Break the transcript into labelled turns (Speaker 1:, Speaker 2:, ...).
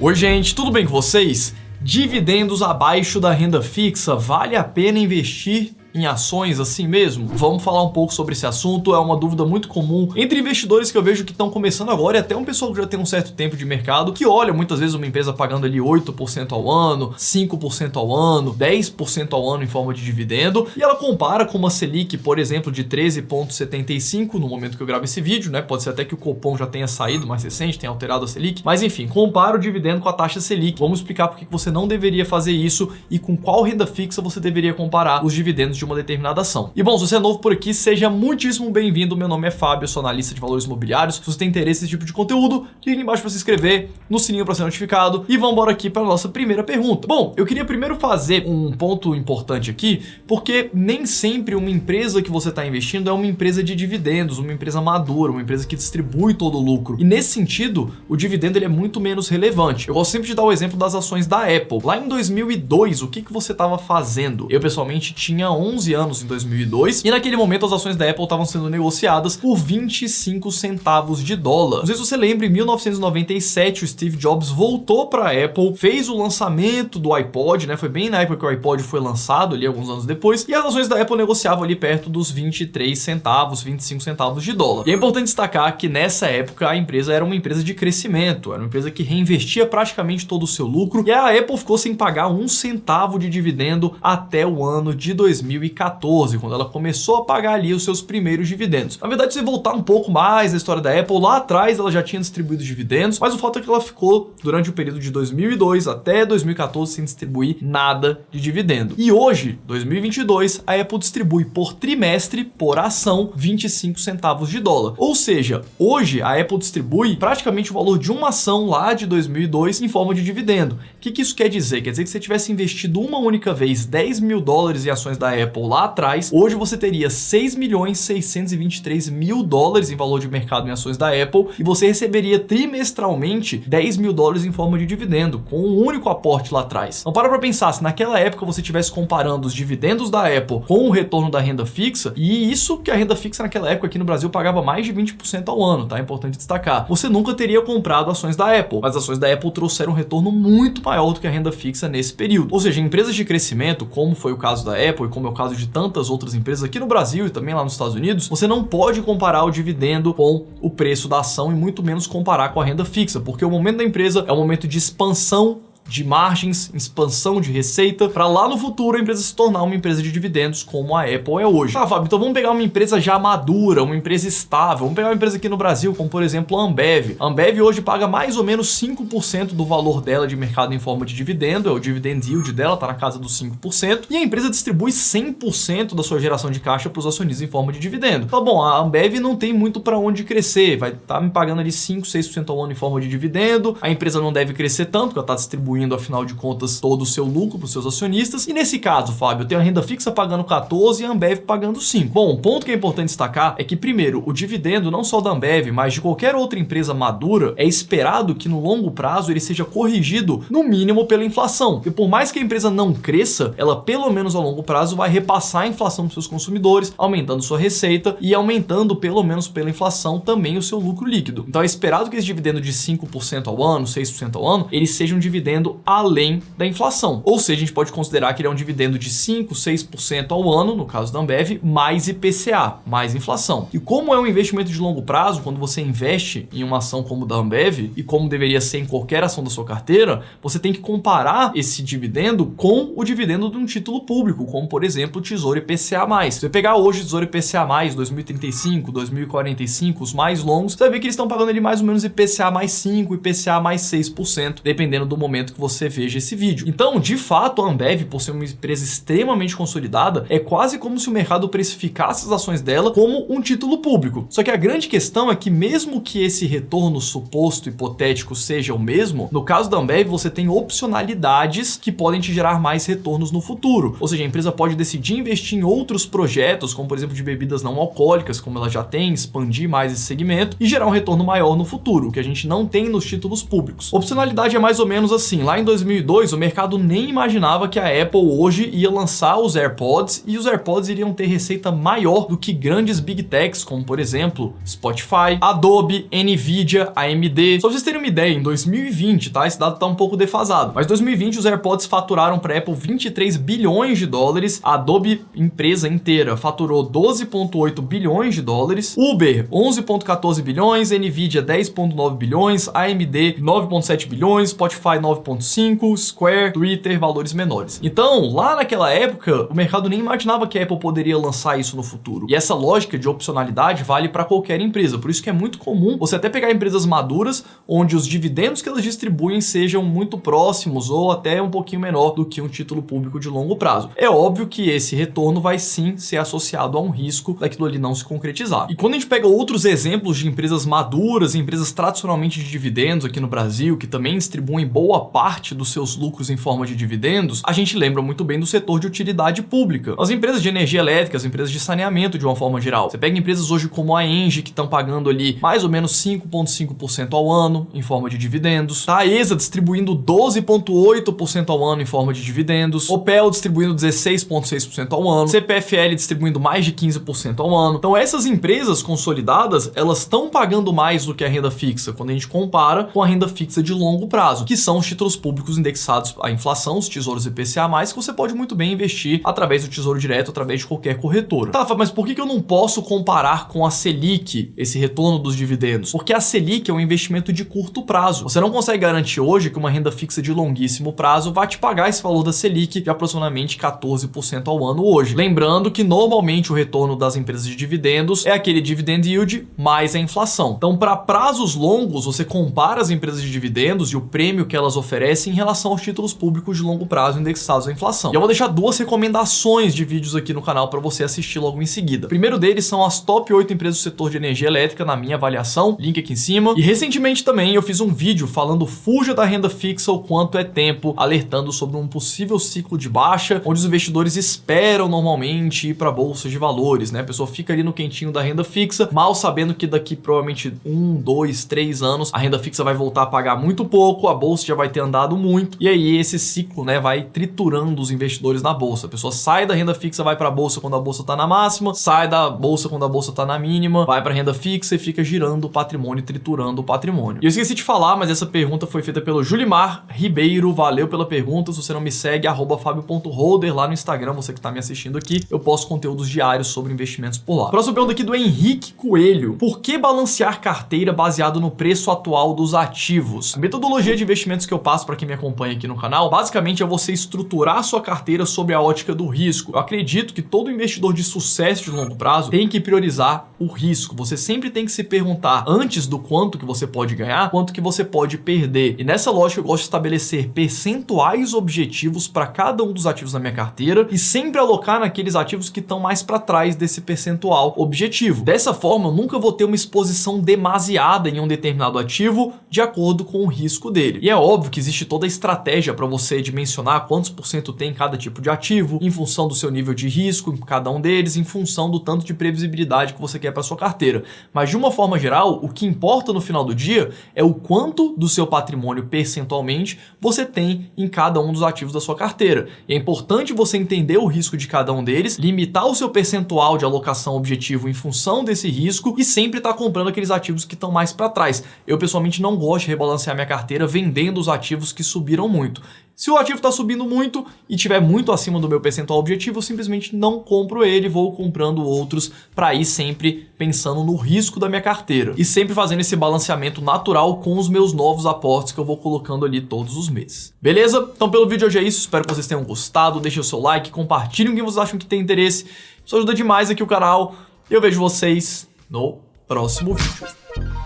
Speaker 1: Oi gente, tudo bem com vocês? Dividendos abaixo da renda fixa, vale a pena investir em ações assim mesmo? Vamos falar um pouco sobre esse assunto, é uma dúvida muito comum entre investidores que eu vejo que estão começando agora e até um pessoal que já tem um certo tempo de mercado, que olha muitas vezes uma empresa pagando ali 8% ao ano, 5% ao ano, 10% ao ano em forma de dividendo, e ela compara com uma Selic, por exemplo, de 13,75 no momento que eu gravo esse vídeo, né? Pode ser até que o Copom já tenha saído mais recente, tenha alterado a Selic, mas enfim, compara o dividendo com a taxa Selic. Vamos explicar por que você não deveria fazer isso e com qual renda fixa você deveria comparar os dividendos de uma determinada ação. E bom, se você é novo por aqui, seja muitíssimo bem-vindo. Meu nome é Fábio, eu sou analista de valores imobiliários. Se você tem interesse nesse tipo de conteúdo, clique aqui embaixo para se inscrever, no sininho para ser notificado e vamos embora aqui para a nossa primeira pergunta. Bom, eu queria primeiro fazer um ponto importante aqui, porque nem sempre uma empresa que você está investindo é uma empresa de dividendos, uma empresa madura, uma empresa que distribui todo o lucro. E nesse sentido, o dividendo ele é muito menos relevante. Eu gosto sempre de dar o exemplo das ações da Apple. Lá em 2002, o que você estava fazendo? Eu pessoalmente tinha 11 anos em 2002 e naquele momento as ações da Apple estavam sendo negociadas por 25 centavos de dólar. Não sei se você lembra, em 1997 o Steve Jobs voltou para a Apple, fez o lançamento do iPod, né? Foi bem na época que o iPod foi lançado, ali alguns anos depois, e as ações da Apple negociavam ali perto dos 23 centavos, 25 centavos de dólar. E é importante destacar que nessa época a empresa era uma empresa de crescimento, era uma empresa que reinvestia praticamente todo o seu lucro, e a Apple ficou sem pagar um centavo de dividendo até o ano de 2014, quando ela começou a pagar ali os seus primeiros dividendos. Na verdade, se você voltar um pouco mais na história da Apple, lá atrás ela já tinha distribuído dividendos, mas o fato é que ela ficou durante o período de 2002 até 2014 sem distribuir nada de dividendo. E hoje, 2022, a Apple distribui por trimestre, por ação, 25 centavos de dólar. Ou seja, hoje a Apple distribui praticamente o valor de uma ação lá de 2002 em forma de dividendo. O que isso quer dizer? Quer dizer que se você tivesse investido uma única vez 10 mil dólares em ações da Apple lá atrás, hoje você teria 6.623 mil dólares em valor de mercado em ações da Apple e você receberia trimestralmente 10 mil dólares em forma de dividendo, com um único aporte lá atrás. Então para pensar, se naquela época você estivesse comparando os dividendos da Apple com o retorno da renda fixa, e isso que a renda fixa naquela época aqui no Brasil pagava mais de 20% ao ano, tá? É importante destacar. Você nunca teria comprado ações da Apple, mas as ações da Apple trouxeram um retorno muito maior do que a renda fixa nesse período. Ou seja, empresas de crescimento, como foi o caso da Apple e como é o caso de tantas outras empresas aqui no Brasil e também lá nos Estados Unidos, você não pode comparar o dividendo com o preço da ação e muito menos comparar com a renda fixa, porque o momento da empresa é um momento de expansão de margens, expansão de receita, para lá no futuro a empresa se tornar uma empresa de dividendos como a Apple é hoje. Ah, Fábio, então vamos pegar uma empresa já madura, uma empresa estável, vamos pegar uma empresa aqui no Brasil, como por exemplo a Ambev. A Ambev hoje paga mais ou menos 5% do valor dela de mercado em forma de dividendo, é o dividend yield dela, tá na casa dos 5%, e a empresa distribui 100% da sua geração de caixa para os acionistas em forma de dividendo. Então, bom, a Ambev não tem muito para onde crescer, vai estar me pagando ali 5, 6% ao ano em forma de dividendo, a empresa não deve crescer tanto, porque ela está distribuindo afinal de contas todo o seu lucro para os seus acionistas. E nesse caso, Fábio, eu tenho a renda fixa pagando 14 e a Ambev pagando 5. Bom, o ponto que é importante destacar é que, primeiro, o dividendo não só da Ambev, mas de qualquer outra empresa madura, é esperado que no longo prazo ele seja corrigido no mínimo pela inflação. E por mais que a empresa não cresça, ela pelo menos a longo prazo vai repassar a inflação para os seus consumidores, aumentando sua receita e aumentando pelo menos pela inflação também o seu lucro líquido. Então é esperado que esse dividendo de 5% ao ano, 6% ao ano, ele seja um dividendo além da inflação. Ou seja, a gente pode considerar que ele é um dividendo de 5, 6% ao ano, no caso da Ambev, mais IPCA, mais inflação. E como é um investimento de longo prazo, quando você investe em uma ação como da Ambev, e como deveria ser em qualquer ação da sua carteira, você tem que comparar esse dividendo com o dividendo de um título público, como por exemplo o Tesouro IPCA+. Se você pegar hoje o Tesouro IPCA+, 2035, 2045, os mais longos, você vai ver que eles estão pagando ali mais ou menos IPCA mais 5, IPCA mais 6%, dependendo do momento que você veja esse vídeo. Então, de fato, a Ambev, por ser uma empresa extremamente consolidada, é quase como se o mercado precificasse as ações dela como um título público. Só que a grande questão é que mesmo que esse retorno suposto hipotético seja o mesmo, no caso da Ambev você tem opcionalidades que podem te gerar mais retornos no futuro. Ou seja, a empresa pode decidir investir em outros projetos, como por exemplo de bebidas não alcoólicas, como ela já tem, expandir mais esse segmento e gerar um retorno maior no futuro, que a gente não tem nos títulos públicos. Opcionalidade é mais ou menos assim, lá em 2002, o mercado nem imaginava que a Apple hoje ia lançar os AirPods e os AirPods iriam ter receita maior do que grandes Big Techs, como por exemplo, Spotify, Adobe, Nvidia, AMD. Só pra vocês terem uma ideia, em 2020, tá? Esse dado tá um pouco defasado, mas em 2020 os AirPods faturaram para Apple 23 bilhões de dólares, a Adobe, empresa inteira, faturou 12,8 bilhões de dólares, Uber, 11,14 bilhões, Nvidia, 10,9 bilhões, AMD, 9,7 bilhões, Spotify, 9,5, Square, Twitter, valores menores. Então, lá naquela época, o mercado nem imaginava que a Apple poderia lançar isso no futuro. E essa lógica de opcionalidade vale para qualquer empresa, por isso que é muito comum você até pegar empresas maduras, onde os dividendos que elas distribuem sejam muito próximos ou até um pouquinho menor do que um título público de longo prazo. É óbvio que esse retorno vai sim ser associado a um risco daquilo ali não se concretizar. E quando a gente pega outros exemplos de empresas maduras, empresas tradicionalmente de dividendos aqui no Brasil, que também distribuem boa parte dos seus lucros em forma de dividendos, a gente lembra muito bem do setor de utilidade pública. As empresas de energia elétrica, as empresas de saneamento de uma forma geral. Você pega empresas hoje como a Engie, que estão pagando ali mais ou menos 5,5% ao ano em forma de dividendos. A ESA distribuindo 12,8% ao ano em forma de dividendos. Opel distribuindo 16,6% ao ano. CPFL distribuindo mais de 15% ao ano. Então essas empresas consolidadas, elas estão pagando mais do que a renda fixa quando a gente compara com a renda fixa de longo prazo, que são os títulos públicos indexados à inflação, os tesouros IPCA+, que você pode muito bem investir através do Tesouro Direto, através de qualquer corretora. Tá, mas por que eu não posso comparar com a Selic, esse retorno dos dividendos? Porque a Selic é um investimento de curto prazo. Você não consegue garantir hoje que uma renda fixa de longuíssimo prazo vai te pagar esse valor da Selic de aproximadamente 14% ao ano hoje. Lembrando que normalmente o retorno das empresas de dividendos é aquele dividend yield mais a inflação. Então, para prazos longos, você compara as empresas de dividendos e o prêmio que elas oferecem em relação aos títulos públicos de longo prazo indexados à inflação. E eu vou deixar duas recomendações de vídeos aqui no canal para você assistir logo em seguida. O primeiro deles são as top 8 empresas do setor de energia elétrica na minha avaliação, link aqui em cima. E recentemente também eu fiz um vídeo falando fuja da renda fixa o quanto é tempo, alertando sobre um possível ciclo de baixa, onde os investidores esperam normalmente ir para bolsas de valores, né? A pessoa fica ali no quentinho da renda fixa, mal sabendo que daqui provavelmente 1, 2, 3 anos a renda fixa vai voltar a pagar muito pouco, a bolsa já vai ter andado muito, e aí esse ciclo, né, vai triturando os investidores na bolsa. A pessoa sai da renda fixa, vai para a bolsa quando a bolsa tá na máxima, sai da bolsa quando a bolsa tá na mínima, vai para renda fixa e fica girando o patrimônio, triturando o patrimônio. E eu esqueci de falar, mas essa pergunta foi feita pelo Julimar Ribeiro, valeu pela pergunta. Se você não me segue, @fabio.holder lá no Instagram, você que tá me assistindo aqui, eu posto conteúdos diários sobre investimentos por lá. Próxima pergunta aqui do Henrique Coelho: por que balancear carteira baseado no preço atual dos ativos? A metodologia de investimentos que eu passo para quem me acompanha aqui no canal, basicamente é você estruturar a sua carteira sob a ótica do risco. Eu acredito que todo investidor de sucesso de longo prazo tem que priorizar o risco. Você sempre tem que se perguntar, antes do quanto que você pode ganhar, quanto que você pode perder. E nessa lógica eu gosto de estabelecer percentuais objetivos para cada um dos ativos da minha carteira e sempre alocar naqueles ativos que estão mais para trás desse percentual objetivo. Dessa forma, eu nunca vou ter uma exposição demasiada em um determinado ativo de acordo com o risco dele. E é óbvio que existe toda a estratégia para você dimensionar quantos por cento tem cada tipo de ativo, em função do seu nível de risco em cada um deles, em função do tanto de previsibilidade que você quer para sua carteira. Mas de uma forma geral, o que importa no final do dia é o quanto do seu patrimônio percentualmente você tem em cada um dos ativos da sua carteira. E é importante você entender o risco de cada um deles, limitar o seu percentual de alocação objetivo em função desse risco e sempre estar comprando aqueles ativos que estão mais para trás. Eu pessoalmente não gosto de rebalancear minha carteira vendendo os ativos que subiram muito. Se o ativo está subindo muito e estiver muito acima do meu percentual objetivo, eu simplesmente não compro ele, vou comprando outros para ir sempre pensando no risco da minha carteira e sempre fazendo esse balanceamento natural com os meus novos aportes que eu vou colocando ali todos os meses. Beleza? Então pelo vídeo de hoje é isso, espero que vocês tenham gostado, deixem o seu like, compartilhem com quem vocês acham que tem interesse, isso ajuda demais aqui o canal e eu vejo vocês no próximo vídeo.